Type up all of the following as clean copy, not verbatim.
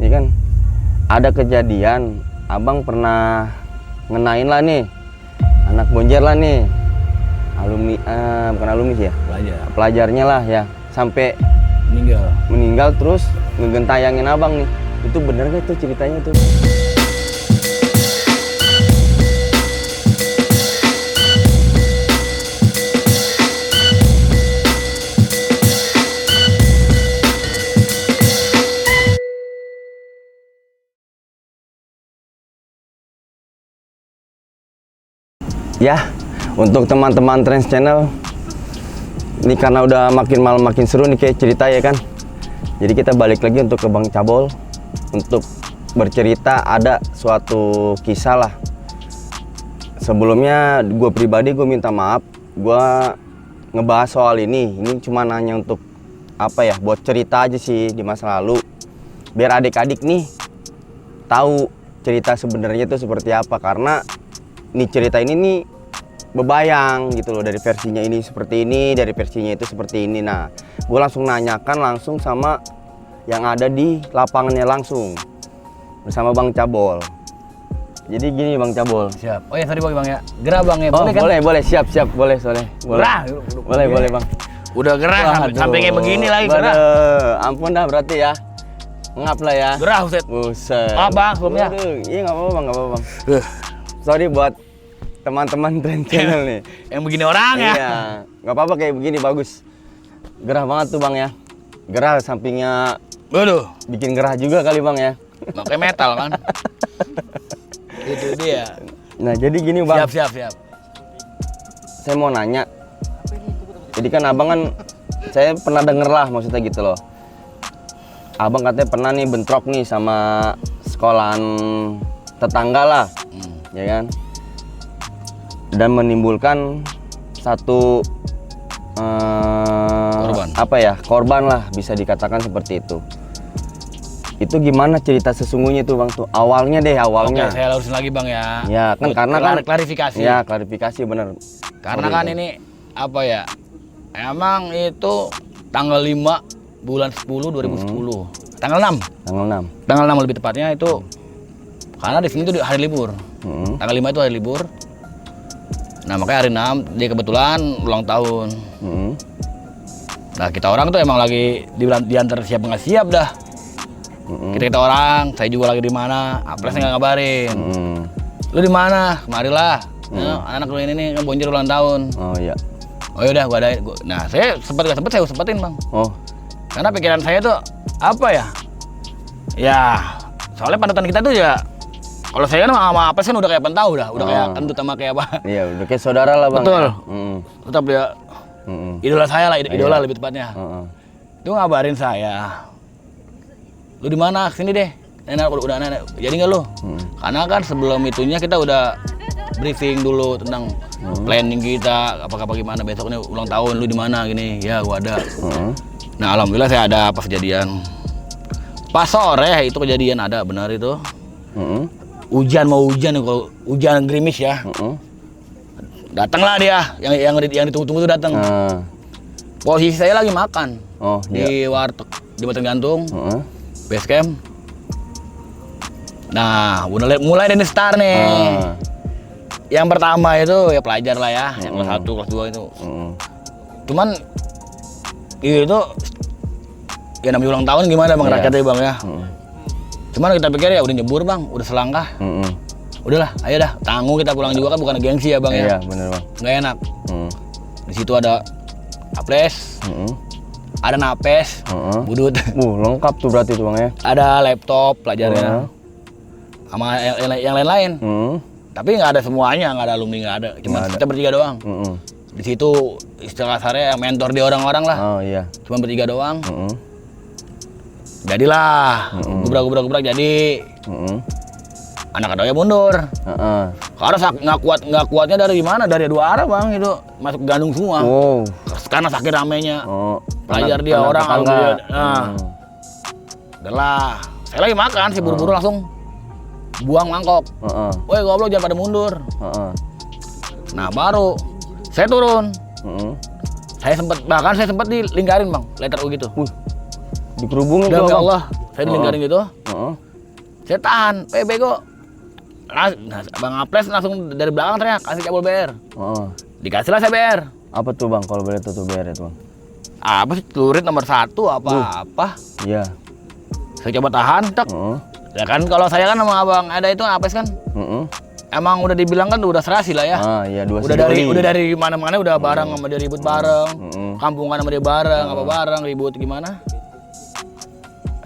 Ini kan ada kejadian, abang pernah ngenain lah nih anak Bonjer lah nih, alumni bukan alumni sih ya, pelajarnya lah ya, sampai meninggal terus ngegentayangin abang nih. Itu bener gak itu ceritanya tuh? Ya, untuk teman-teman Trends Channel, ini karena udah makin malam makin seru nih kayak cerita ya kan. Jadi kita balik lagi untuk ke Bang Cabol untuk bercerita ada suatu kisah lah. Sebelumnya gue pribadi gue minta maaf, gue ngebahas soal ini cuma nanya untuk apa ya, buat cerita aja sih di masa lalu, biar adik-adik nih tahu cerita sebenarnya itu seperti apa. Karena nih cerita ini nih bebayang gitu loh, dari versinya ini seperti ini, dari versinya itu seperti ini. Nah, gue langsung nanyakan langsung sama yang ada di lapangannya langsung bersama Bang Cabol. Jadi gini Bang Cabol. Siap. Oh ya sorry Bang ya. Gerah Bang ya. Boleh kan? Boleh, siap, boleh soalnya. Gerah. Boleh Bang. Udah gerah sampai kayak begini lagi gerah. Ampun dah berarti ya. Ngap lah ya. Gerah Buset. Maaf Bang, sebelumnya. Iya nggak apa-apa Bang. Sorry buat teman-teman Trends Channel nih. Yang begini orang ya. Iya, nggak apa-apa kayak begini bagus. Gerah banget tuh Bang ya. Gerah sampingnya. Waduh. Bikin gerah juga kali Bang ya. Pakai metal kan. Itu dia. Nah jadi gini Bang. Siap. Saya mau nanya. Jadi kan abang kan, saya pernah denger lah maksudnya gitu loh. Abang katanya pernah nih bentrok nih sama sekolahan tetangga lah, ya kan? Dan menimbulkan satu korban lah, bisa dikatakan seperti itu. Itu gimana cerita sesungguhnya tuh Bang tuh? Awalnya. Oke, saya lurusin lagi Bang ya. Ya kan karena kan klarifikasi. Ya, klarifikasi bener. Karena kan ini apa ya? Emang itu tanggal 5 bulan 10 2010. Tanggal 6. Tanggal 6 lebih tepatnya itu. Karena di sini tuh hari libur. Tanggal 5 itu hari libur. Nah makanya hari 6 dia kebetulan ulang tahun. Nah kita orang tuh emang lagi diantar siap nggak siap dah. Kita orang, saya juga lagi di mana, Apresnya nggak ngabarin. Lu di mana? Kemarilah. Anak lu ini nih Bonjer ulang tahun. Oh iya. Oh yaudah gua ada. Nah saya sempet saya sempetin Bang. Oh. Karena pikiran saya tuh apa ya? Ya soalnya panutan kita tuh ya. Kalau saya kan sama Apres kan udah kayak pentau udah kayak kentut sama kayak apa. Iya, udah kayak saudara lah Bang. Betul. Tetap dia idola saya lah, idola lebih tepatnya. Itu ngabarin saya. Lu di mana? Sini deh. Nenek udah nenek. Jadi nggak lu? Karena kan sebelum itunya kita udah briefing dulu tentang planning kita, apa gimana besok ini ulang tahun, lu di mana gini. Ya, gua ada. Nah, alhamdulillah saya ada pas kejadian. Pas sore itu kejadian ada, benar itu. Hujan kalau hujan gerimis ya. Datanglah dia yang ditunggu-tunggu tuh datang. Posisi saya lagi makan di warteg di Batu Gantung, base camp. Nah, mulai dari start nih. Yang pertama itu ya pelajar lah ya, yang kelas 1, kelas 2 itu. Cuman itu ya namanya ulang tahun gimana Bang rakyatnya Bang ya. Cuman kita pikir ya udah nyebur Bang, udah selangkah. Udahlah, ayo dah, tanggung kita pulang juga kan, bukan gengsi ya Bang ya. Iya, bener Bang. Nggak enak. Di situ ada Apres, ada Napes, Budut. Lengkap tuh berarti tuh Bang ya. Ada laptop pelajarnya. Sama yang lain-lain. Tapi nggak ada semuanya, nggak ada alumni, nggak ada. Cuma kita bertiga doang. Di situ istilah kasarnya mentor di orang-orang lah. Oh iya. Cuma bertiga doang. Jadilah, gubrak jadi. Anak adoya mundur. Karena nggak kuatnya dari mana? Dari dua arah Bang itu masuk Gandung semua. Karena sakit ramenya. Pelajar dia orang alhamdulillah. Udahlah, saya lagi makan sih buru-buru langsung buang mangkok. Woi goblok jangan pada mundur. Nah baru saya turun. Saya sempat dilingkarin Bang, letter U gitu. Dikerubungin tuh Bang. Allah, saya dilingkarin gitu. Heeh. Saya tahan, bego. Nah, Bang Aples langsung dari belakang teriak, kasih cabul BR. Heeh. Dikasihlah saya BR. Apa tuh Bang kalau boleh tuh BR itu Bang? Apa sih celurit nomor 1 apa? Iya. Saya coba tahan, tek. Heeh. Ya kan kalau saya kan sama Abang ada itu Aples kan. Heeh. Emang udah dibilang kan udah serasi lah ya. Iya, dua Udah dari mana-mana udah bareng sama dia ribut bareng. Kampungan sama dia bareng, apa bareng ribut gimana.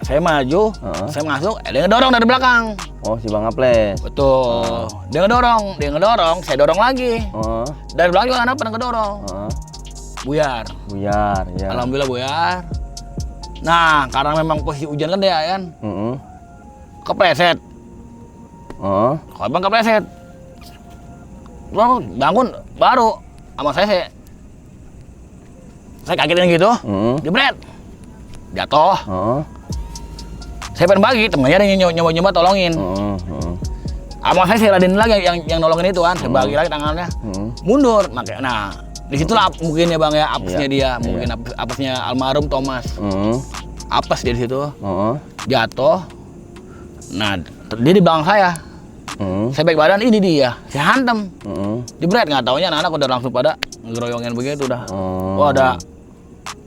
Saya maju, saya masuk, dia ngedorong dari belakang. Oh, si Bang Aples. Betul. Dia ngedorong, saya dorong lagi. Heeh. Dari belakang juga anak pernah ngedorong. Heeh. Buyar. Buyar, ya. Alhamdulillah buyar. Nah, karena memang posisi hujan kan dia kan. Heeh. Kepleset. Heeh. Korban kepleset. Bangun baru sama saya kagetin gitu. Jebret. Jatuh. Heeh. Saya pengen bagi, temennya ada yang nyoba tolongin. Sama saya ladenin lagi yang nolongin itu kan, saya bagi lagi tangannya. Mundur, makanya. Nah, disitulah mungkin ya Bang ya, apesnya dia, mungkin apesnya almarhum Thomas. Apes dia di situ. Jatuh. Nah, dia di belakang saya. Saya baik badan, ini dia. Saya hantem. Jebret, nggak taunya anak-anak udah langsung pada ngeroyongin begitu udah. Oh, ada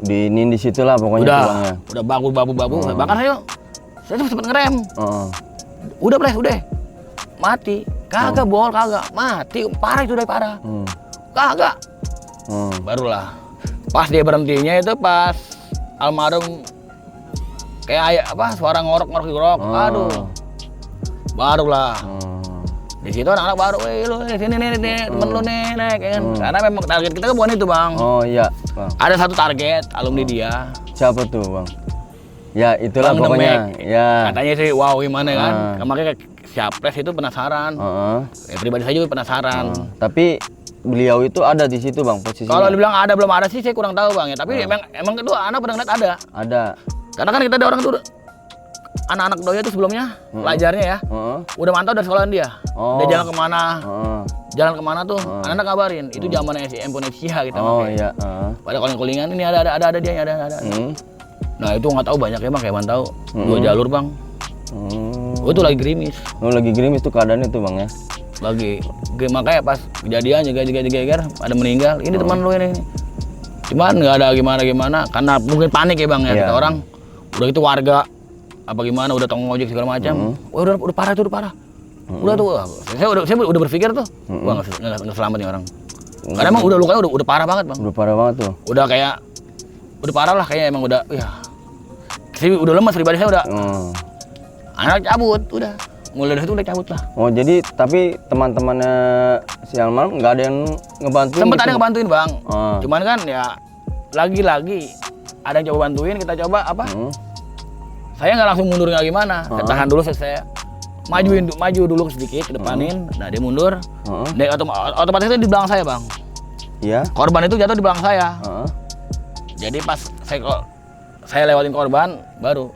di situ lah pokoknya tulangnya. Udah babu. Bahkan saya tuh sempet ngerem. Udah Ples, udah. Mati. Kagak bol, kagak. Mati, parah itu udah parah. Kagak. Barulah. Pas dia berhentinya itu pas almarhum kayak suara ngorok. Aduh. Barulah. Di situ anak-anak baru, lu sini nih, temen lu nih, kayak kan. Karena memang target kita kan bukan itu, Bang. Oh iya, Bang. Ada satu target alumni dia. Siapa tuh, Bang? Ya, itulah Bang pokoknya. Demek. Ya. Katanya sih wow gimana kan. Makanya si Aples itu penasaran. Ya, pribadi saya juga penasaran. Tapi beliau itu ada di situ, Bang, posisinya. Kalau dibilang ada belum ada sih saya kurang tahu, Bang ya. Tapi emang kedua anak pernah ngeliat ada. Ada. Karena kan kita ada orang tuh anak-anak doi itu sebelumnya pelajarnya ya. Udah mantau dari sekolahan dia. Dia jalan kemana? Jalan kemana tuh? Anak-anak kabarin. Itu zaman Indonesia kita pakai. Iya. Pada calling-callingan ini ada dia, ada. Nah itu nggak tahu banyak ya Bang, kayak tahu 2 jalur Bang. Oh itu lagi gerimis. Oh lagi gerimis tuh keadaannya tuh Bang ya. Lagi, makanya pas kejadian jaga ada meninggal. Ini teman lu ini. Cuman nggak ada gimana karena mungkin panik ya Bang ya. Kita orang udah itu warga apa gimana udah tongong ojek segala macam. Wah udah parah itu udah parah. Udah tuh saya udah berpikir tuh, wah nggak selamat nih orang. Karena emang udah lukanya udah parah banget Bang. Udah parah banget tuh. Udah parah lah kayaknya emang udah ya. Saya udah lemas pribadi saya udah. Anak cabut udah. Mulai dari situ udah cabut lah. Oh jadi tapi teman-temannya si almarhum nggak ada yang ngebantuin? Sempet gitu? ada yang ngebantuin Bang. Cuman kan ya lagi-lagi ada yang coba bantuin, kita coba apa? Saya nggak langsung mundur nggak gimana. Saya tahan dulu, saya maju dulu sedikit ke depanin. Nah dia mundur. Dia otomatis itu di belakang saya Bang. Iya. Korban itu jatuh di belakang saya. Jadi pas saya lewatin korban baru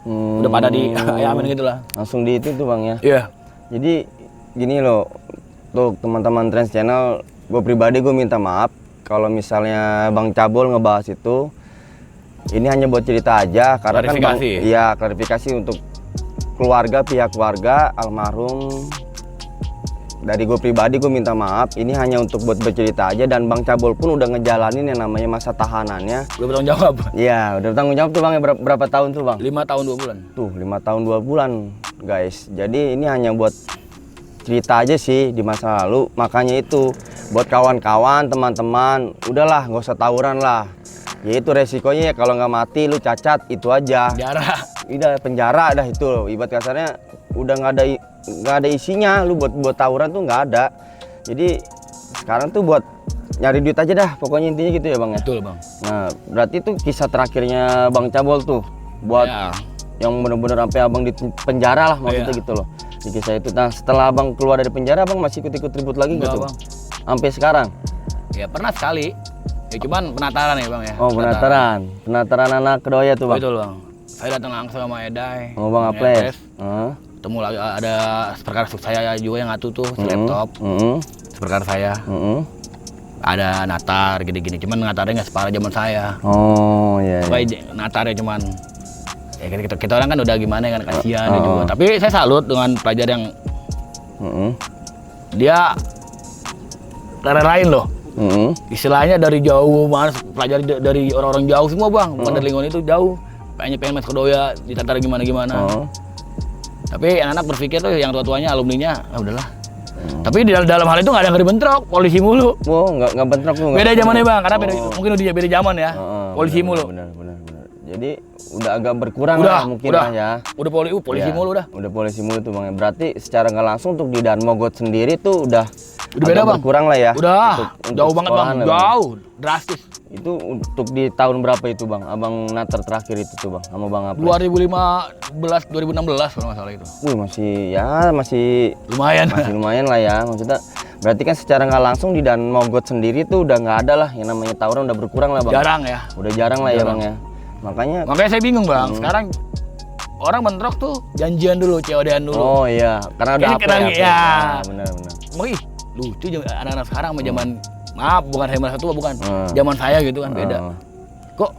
udah pada di ayamin gitu lah. Langsung di itu tuh Bang ya. Iya. Jadi gini loh, untuk teman-teman Trans Channel, gue pribadi gue minta maaf kalau misalnya Bang Cabul ngebahas itu. Ini hanya buat cerita aja karena kan iya klarifikasi untuk pihak keluarga almarhum. Dari gue pribadi gue minta maaf, ini hanya untuk buat bercerita aja dan Bang Cabul pun udah ngejalanin yang namanya masa tahanannya. Udah bertanggung jawab. Iya, udah bertanggung jawab tuh Bang. Berapa tahun tuh Bang? 5 tahun 2 bulan. Tuh 5 tahun 2 bulan guys. Jadi ini hanya buat cerita aja sih di masa lalu. Makanya itu buat kawan-kawan, teman-teman, udahlah nggak usah tawuran lah. Ya itu resikonya ya kalau nggak mati lu cacat itu aja. Penjara. Udah penjara dah itu loh. Ibarat kasarnya udah nggak ada isinya. Lu buat tawuran tuh nggak ada. Jadi sekarang tuh buat nyari duit aja dah. Pokoknya intinya gitu ya Bang ya. Betul Bang. Nah berarti itu kisah terakhirnya Bang Cabul tuh buat yang bener-bener sampai abang di penjara lah maksudnya gitu loh. Di kisah itu. Nah setelah abang keluar dari penjara abang masih ikut ribut lagi nggak tuh? Bang. Sampai sekarang? Ya pernah sekali. Ya cuman penataran ya Bang ya. Oh penataran anak kedoya tuh Bang? Betul Bang. Saya datang langsung sama Edai. Oh Bang Aples. Ketemu lagi ada perkara saya juga yang ngatu tuh laptop. Perkara saya. Ada natar gini-gini. Cuman natarnya nggak separah zaman saya. Oh iya. Natarnya cuman Ya kita orang kan udah gimana kan, kasihan dia juga. Tapi saya salut dengan pelajar yang dia rela-relain loh. Istilahnya dari jauh, mana pelajari dari orang-orang jauh semua bang, bukan dari lingkungan itu jauh. Pengen mas Kedoya, ditatar gimana. Tapi anak-anak berpikir tuh yang tua-tuanya, alumninya, udahlah. Tapi di dalam hal itu nggak ada yang dibentrok, polisi mulu. Oh, nggak bentrok tuh. Beda zamannya bang, karena mungkin udah beda zaman ya. Polisi mulu. Benar. Jadi udah agak berkurang lah mungkin udah, ya. Udah polisi mulu udah. Udah polisi mulu tuh bang. Berarti secara nggak langsung untuk di Dan Mogot sendiri tuh udah beda bang. Berkurang lah ya. Udah, jauh banget bang. Jauh, drastis. Itu untuk di tahun berapa itu bang? Abang nater terakhir itu tuh bang, sama bang apa? 2015, 2016 kalau nggak salah itu. Masih lumayan. Masih lumayan lah ya. Maksudnya berarti kan secara nggak langsung di Dan Mogot sendiri tuh udah nggak ada lah yang namanya tawuran, udah berkurang lah bang. Jarang ya. Udah jarang lah ya bang ya. Makanya saya bingung bang. Sekarang orang bentrok tuh janjian dulu, COD-an dulu. Oh iya, karena udah apa ya. Benar. Ih, lucu anak-anak sekarang sama zaman maaf, bukan saya merasa tua, bukan. Zaman saya gitu kan beda. Kok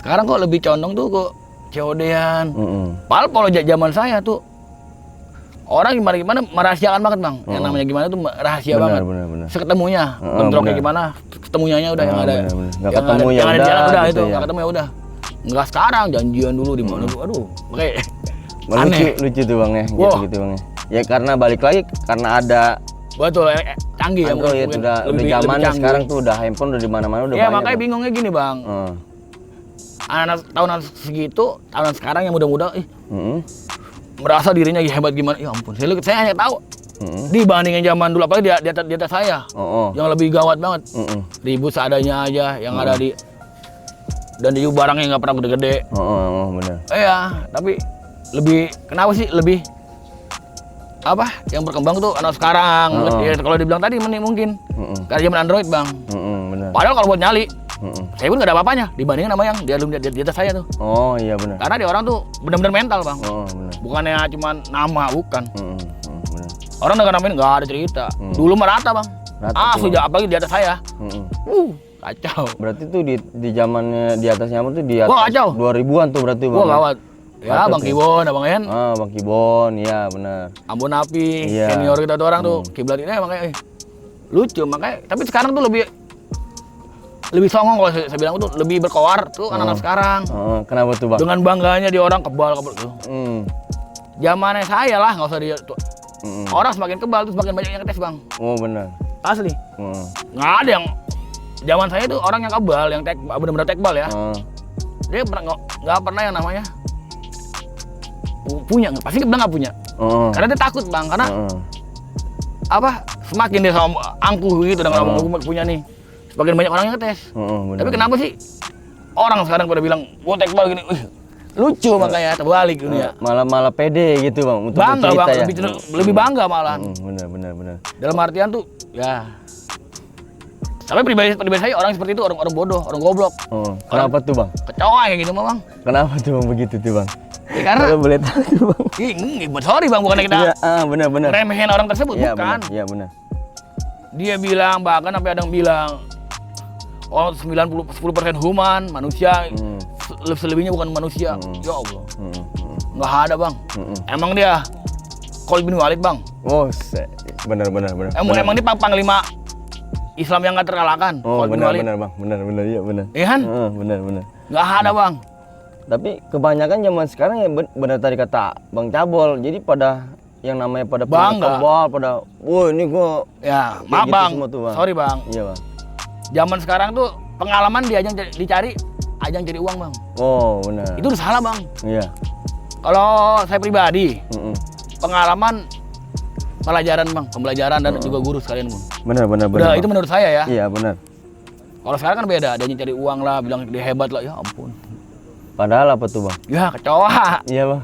sekarang kok lebih condong tuh kok COD-an. Padahal kalau zaman saya tuh orang gimana merahasiakan banget bang. Yang namanya gimana tuh rahasia banget. Benar. Seketemunya, bentroknya gimana, ketemunya udah yang ada. Nggak ketemu ya udah. Gitu Itu ya. nggak ketemu ya udah. Nggak sekarang, janjian dulu di mana dulu. Aduh, kayak aneh. Lucu tuh bang ya, gitu bang ya. Ya karena balik lagi karena ada betul, canggih ya. Android udah zamannya sekarang tuh udah handphone udah di mana-mana udah ya, banyak. Makanya bingungnya gini bang. Anak tahunan segitu, tahunan sekarang yang muda-muda, merasa dirinya hebat gimana? Ya ampun, saya hanya tahu. Dibandingin zaman dulu, apalagi di atas saya, yang lebih gawat banget. Ribut seadanya aja, yang ada di dan di barangnya nggak pernah gede-gede. Benar. Iya, tapi kenapa sih lebih apa yang berkembang tuh anak sekarang? Ya, kalau dibilang tadi mungkin karena zaman Android bang. Benar. Padahal kalau buat nyali, saya pun nggak ada apa-apanya dibandingin sama yang di atas saya tuh. Oh iya benar. Karena di orang tuh benar-benar mental bang. Benar. Bukannya cuma nama, bukan. Benar. Orang dengan nama ini nggak ada cerita. Dulu merata bang. Sejak apalagi di atas saya. Kacau. Berarti tuh di zamannya di atasnya tuh di atas kacau. 2000-an tuh berarti bang. Gawat. Ya Bang Kibon, Abang En. Bang Kibon, iya benar. Ambon Api, senior kita tuh orang tuh kiblat ini makanya lucu, makanya tapi sekarang tuh lebih songong kalau saya bilang tuh lebih berkoar tuh anak-anak sekarang. Kenapa tuh bang? Dengan bangganya di orang kebal tuh. Zamannya saya lah, nggak usah dia tuh. Orang semakin kebal tuh semakin banyak yang tes bang. Oh benar. Asli. Nggak ada yang zaman saya tuh orang yang kebal, yang benar-benar tekbal ya. Dia nggak pernah yang namanya punya, pasti dia bilang nggak punya. Karena dia takut bang, karena apa? Semakin dia sama angkuh gitu dengan ngomong punya nih, semakin banyak orang yang ngetes. Tapi kenapa sih orang sekarang pada bilang gua tekbal gini? Lucu makanya terbalik dunia. Malah pede gitu bang untuk bangga bang, ya? lebih bangga malahan. Benar. Dalam artian tuh ya. Tapi pribadi saya orang seperti itu orang bodoh, orang goblok. Kenapa tuh bang? Kecoa kayak gitu mah bang. Kenapa tuh bang begitu tuh bang? Ya, karena boleh tahu tuh bang. Sorry bang, bukan kita benar. remehin orang tersebut, bukan. Iya benar. Dia bilang, bahkan sampai ada yang bilang 10% human, manusia, selebihnya bukan manusia. Ya Allah, nggak ada bang. Emang dia Khalid bin Walid bang. Benar. Emang dia panglima Islam yang nggak terkalahkan. Benar bang, benar, iya benar. Iya kan? Benar. Nggak ada bang. Tapi kebanyakan zaman sekarang ya benar tadi kata Bang Cabol, jadi pada yang namanya pada bangga, pada, ini gua ya maaf gitu bang, bang, sorry bang. Iya bang. Zaman sekarang tuh pengalaman dicari ajang cari uang bang. Benar. Itu udah salah bang. Iya. Kalau saya pribadi, pengalaman pembelajaran dan juga guru sekalian bang. Benar. Udah, itu menurut saya ya. Iya benar. Kalau sekarang kan beda, ada yang cari uang lah, bilang dia hebat lah, ya ampun. Padahal apa tuh bang? Ya kecoa. Iya bang.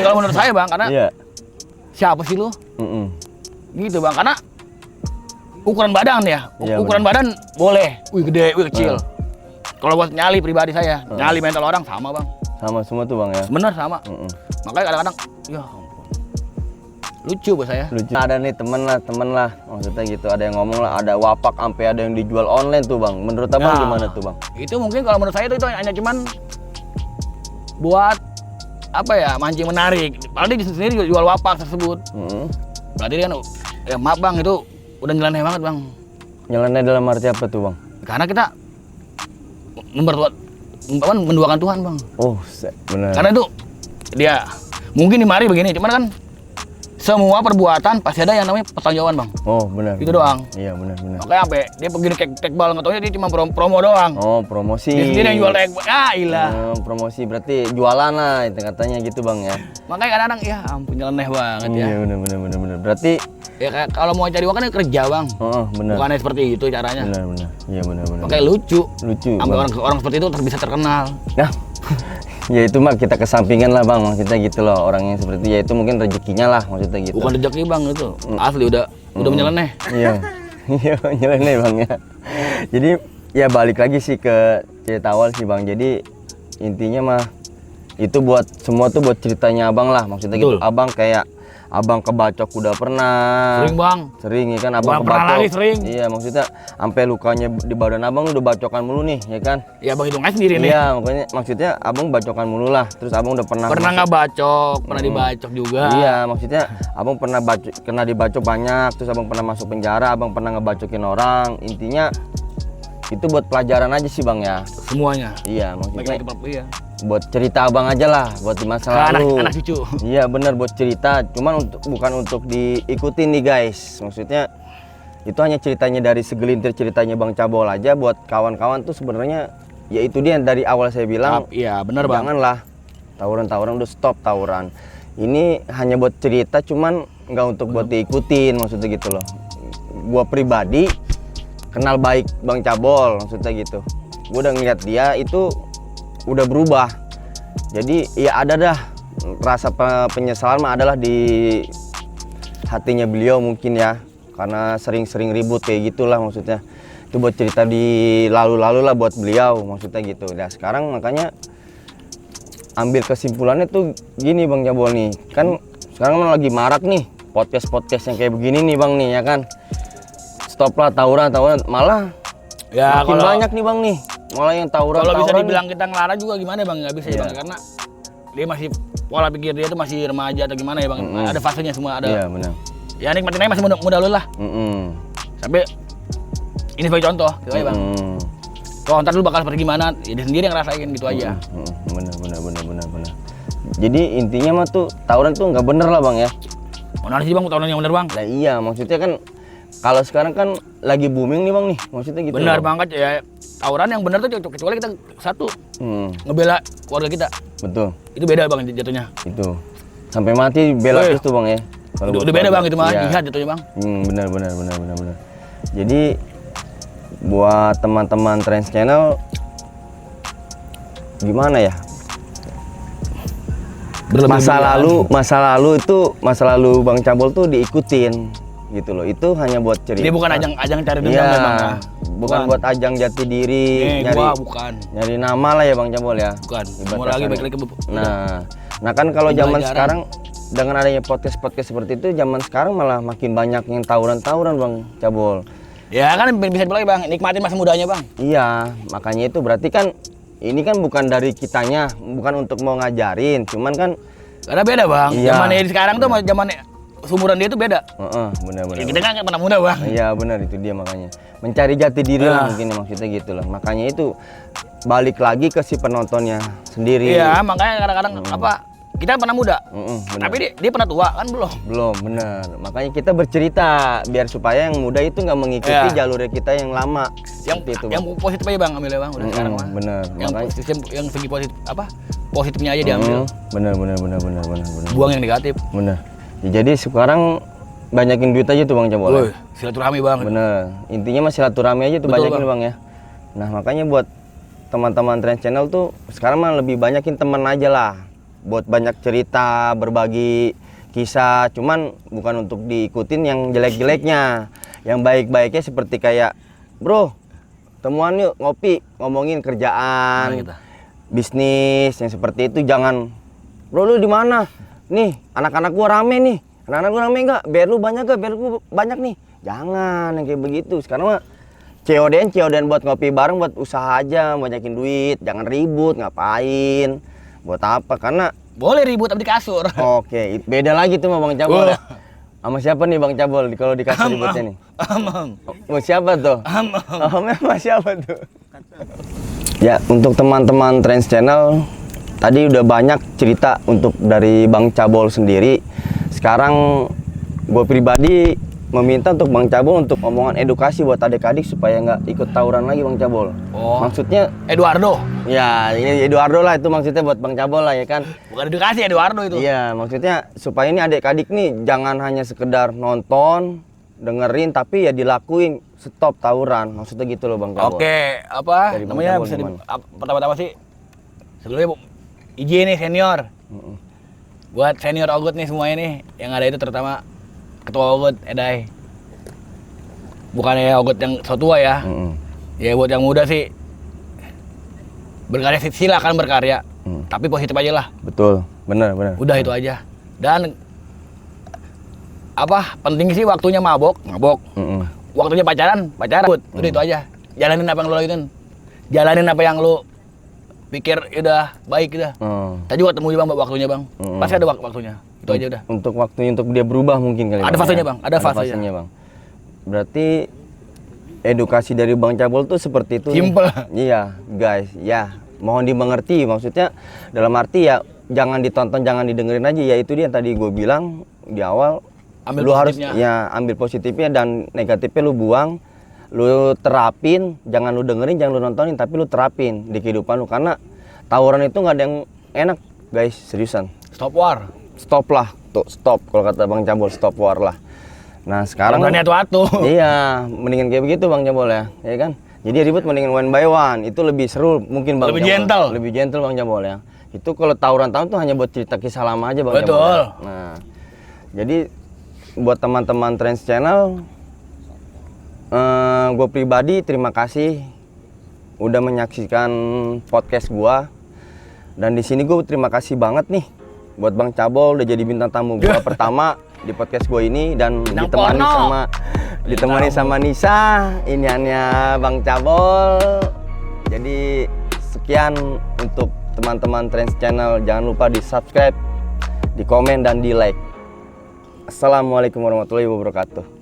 Kalau menurut saya bang, karena siapa sih lu? Gitu bang, karena ukuran badan ya, ukuran badan boleh, gede, kecil. Kalau buat nyali pribadi saya, nyali mental orang sama bang. Sama semua tuh bang ya? Bener sama. Makanya kadang-kadang, ya lucu buat saya. Lucu. Ada nih temen lah, maksudnya gitu. Ada yang ngomong lah, ada wapak sampai ada yang dijual online tuh bang. Menurut abang gimana tuh bang? Itu mungkin kalau menurut saya itu hanya cuman buat apa ya, mancing menarik. Padahal dia sendiri jual wapak tersebut. Berarti dia kan, ya maaf bang, itu udah nyeleneh banget bang. Nyeleneh dalam arti apa tuh bang? Karena kita menduakan Tuhan bang. Oh benar. Karena itu dia mungkin dimari begini, cuman kan semua perbuatan pasti ada yang namanya pertanggungjawaban bang. Oh benar. Itu doang. Iya benar. Makanya apa? Dia begini tekbal, nggak taunya dia cuma promo doang. Oh promosi. Dia sendiri yang jual tekbal. Ah ilah. Promosi berarti jualan lah itu katanya gitu bang ya. Makanya kadang-kadang ya ampun nyeleneh banget ya. Iya benar. Berarti ya kayak kalau mau cari uang kan kerja bang. Oh benar. Bukannya seperti itu caranya. Benar. Iya benar. Makanya lucu. Bang. Orang seperti itu bisa terkenal. Nah, ya itu mah kita kesampingan lah bang, maksudnya gitu loh, orang yang seperti ya itu mungkin rezekinya lah maksudnya gitu. Bukan rezeki bang itu, asli udah menyeleneh. Iya, nyeleneh bang ya. Jadi ya balik lagi sih ke cerita awal sih bang. Jadi intinya mah itu buat semua tuh buat ceritanya abang lah maksudnya. Betul. Gitu. Abang kayak abang kebacok udah pernah. Sering bang. Sering ya kan abang kebacok. Lagi sering. Iya maksudnya sampai lukanya di badan abang udah bacokan mulu nih ya kan. Iya bang, hitung aja sendiri nih. Iya maksudnya abang bacokan mulu lah. Terus abang udah pernah nggak bacok, pernah dibacok juga. Iya maksudnya abang pernah kena dibacok banyak. Terus abang pernah masuk penjara, abang pernah ngebacokin orang. Intinya itu buat pelajaran aja sih bang ya. Semuanya. Iya maksudnya. Iya. Buat cerita abang aja lah, buat di masa lalu. Anak cucu. Iya benar buat cerita, cuman bukan untuk diikutin nih guys. Maksudnya itu hanya ceritanya dari segelintir ceritanya Bang Cabol aja. Buat kawan-kawan tuh sebenarnya ya itu dia dari awal saya bilang. Iya benar bang. Janganlah tawuran udah stop tawuran. Ini hanya buat cerita, cuman nggak untuk buat diikutin maksudnya gitu loh. Gua pribadi kenal baik Bang Cabol maksudnya gitu. Gua udah ngeliat dia itu udah berubah, jadi ya ada dah rasa penyesalan mah adalah di hatinya beliau mungkin ya, karena sering-sering ribut kayak gitulah maksudnya. Itu buat cerita di lalu-lalu lah buat beliau maksudnya gitu. Nah sekarang makanya ambil kesimpulannya tuh gini Bang Cabol nih, kan sekarang lagi marak nih podcast yang kayak begini nih bang nih ya kan. Stop lah tawuran malah ya, makin banyak nih bang nih. Malah yang tawuran. Kalau bisa dibilang kita ngelarang juga gimana bang, nggak bisa ya bang, karena dia masih pola pikir dia tuh masih remaja atau gimana ya bang. Ada fasenya semua ada. Iya benar. Ya nikmatin aja masih muda lu lah. Sampai ini sebagai contoh gitu aja bang. Kalau ntar lu bakal seperti gimana, ya dia sendiri yang ngerasain gitu aja. Benar. Jadi intinya mah tuh tawuran tuh nggak bener lah bang ya. Mana sih bang tawuran yang bener bang? Nah iya maksudnya kan kalau sekarang kan lagi booming nih bang nih, maksudnya gitu. Benar banget ya. Tawuran yang benar tuh kecuali kita satu ngebela keluarga kita. Betul. Itu beda bang jatuhnya. Itu sampai mati bela terus tuh bang ya. Udah beda bang itu mah jihad jatuhnya bang. Benar. Jadi buat teman-teman Trans Channel gimana ya? Masa lalu Bang Cabol tuh diikutin gitu loh. Itu hanya buat cerita. Ini bukan ajang cari dendam ya bang. Bukan buat ajang jati diri, nyari nama lah ya Bang Cabol ya. Bukan. Mau lagi balik lagi. Nah kan kalau zaman sekarang dengan adanya podcast seperti itu, zaman sekarang malah makin banyak yang tawuran Bang Cabol. Ya kan bisa dibilang bang, nikmatin masa mudanya bang. Iya, makanya itu berarti kan ini kan bukan dari kitanya, bukan untuk mau ngajarin, cuman kan karena beda bang. Iya. Zamannya sekarang tuh zamannya seumuran dia tuh beda. Benar. Ya, kita kan pernah muda bang. Iya benar, itu dia makanya mencari jati diri lah mungkin maksudnya gitu lah. Makanya itu balik lagi ke si penontonnya sendiri. Iya makanya kadang-kadang kita pernah muda, tapi dia pernah tua kan belum benar. Makanya kita bercerita biar supaya yang muda itu nggak mengikuti jalurnya kita yang lama. Yang positif aja bang, ambil ya bang udah sekarang mah. Benar. Yang segi positif positifnya aja diambil. Benar. Buang yang negatif. Benar. Ya, jadi sekarang banyakin duit aja tuh Bang Cabol. Silaturahmi bang. Bener. Intinya mah silaturahmi aja tuh. Betul, banyakin bang ya. Nah makanya buat teman-teman Trans Channel tuh sekarang mah lebih banyakin teman aja lah. Buat banyak cerita, berbagi kisah. Cuman bukan untuk diikutin yang jelek-jeleknya. Yang baik-baiknya seperti kayak, bro, temuan yuk ngopi, ngomongin kerjaan, bisnis yang seperti itu. Jangan, bro lu di mana? Nih anak-anak gua rame nih. Anak-anak gua rame nggak? Biar lu banyak gak? Biar gua banyak nih. Jangan yang kayak begitu. Sekarang mah COD buat ngopi bareng, buat usaha aja, banyakin duit. Jangan ribut, ngapain. buat apa? Karena Boleh ribut tapi di kasur. oke, beda lagi tuh sama Bang Cabol ya. Sama siapa nih Bang Cabol kalau di kasur ributnya nih? Oh, siapa tuh? Sama siapa tuh? Ya, untuk teman-teman Trans Channel, tadi udah banyak cerita untuk dari Bang Cabol sendiri. Sekarang gue pribadi meminta untuk Bang Cabol untuk omongan edukasi buat adik-adik supaya nggak ikut tawuran lagi Bang Cabol. Oh. Maksudnya Eduardo. ya ini Eduardo lah itu maksudnya buat Bang Cabol lah ya kan. Bukan edukasi Eduardo itu. Iya, maksudnya supaya ini adik-adik nih jangan hanya sekedar nonton, dengerin tapi ya dilakuin, stop tawuran. Maksudnya gitu loh Bang Cabol. Oke, apa Dari Bang namanya Cabol bisa gimana? pertama-tama sih sebelumnya izin nih senior. Buat senior Ogut nih semuanya nih yang ada itu terutama ketua Ogut Eday. Bukannya Ogut yang so tua ya. Ya buat yang muda sih berkarya silakan berkarya. Tapi positif aja lah. Betul, benar. Udah itu aja. Dan apa penting sih waktunya mabok. Waktunya pacaran. Udah itu aja. Jalanin apa yang lo lakuin. Jalanin apa yang lo pikir udah baik udah. Tadi ketemu Bang waktunya Bang. Pasti ada waktunya. Itu aja udah. Untuk waktunya untuk dia berubah mungkin kali. Ada Bang, fasenya ya? Bang, ada fasenya Bang. Berarti edukasi dari Bang Cabol tuh seperti itu. Simple. Iya, guys. Ya, mohon dimengerti. Maksudnya dalam arti ya jangan ditonton, jangan didengerin aja. Ya itu dia yang tadi gue bilang di awal. Ambil lu harus positifnya. ya ambil positifnya dan negatifnya lu buang. Lu terapin, jangan lu dengerin, jangan lu nontonin, tapi lu terapin di kehidupan lu karena tawuran itu nggak ada yang enak, guys, seriusan. Stop war. Stop lah, tuh stop kalau kata Bang Cabol, stop war lah. Nah sekarang Berani atu-atu. iya, mendingan kayak begitu Bang Cabol ya kan? Jadi ribut mendingan one by one, itu lebih seru mungkin Bang Lebih Cabol. gentle. Lebih gentle Bang Cabol ya. Itu kalau tawuran tuh hanya buat cerita kisah lama aja Bang Betul. Cabol. Ya? Nah, jadi buat teman-teman Trans Channel, gue pribadi terima kasih udah menyaksikan podcast gue. Dan di sini gue terima kasih banget nih buat Bang Cabol udah jadi bintang tamu gue pertama di podcast gue ini dan ditemani sama Nisa, iniannya Bang Cabol. Jadi sekian untuk teman-teman Trans Channel, jangan lupa di subscribe, di komen dan di like. Assalamualaikum warahmatullahi wabarakatuh.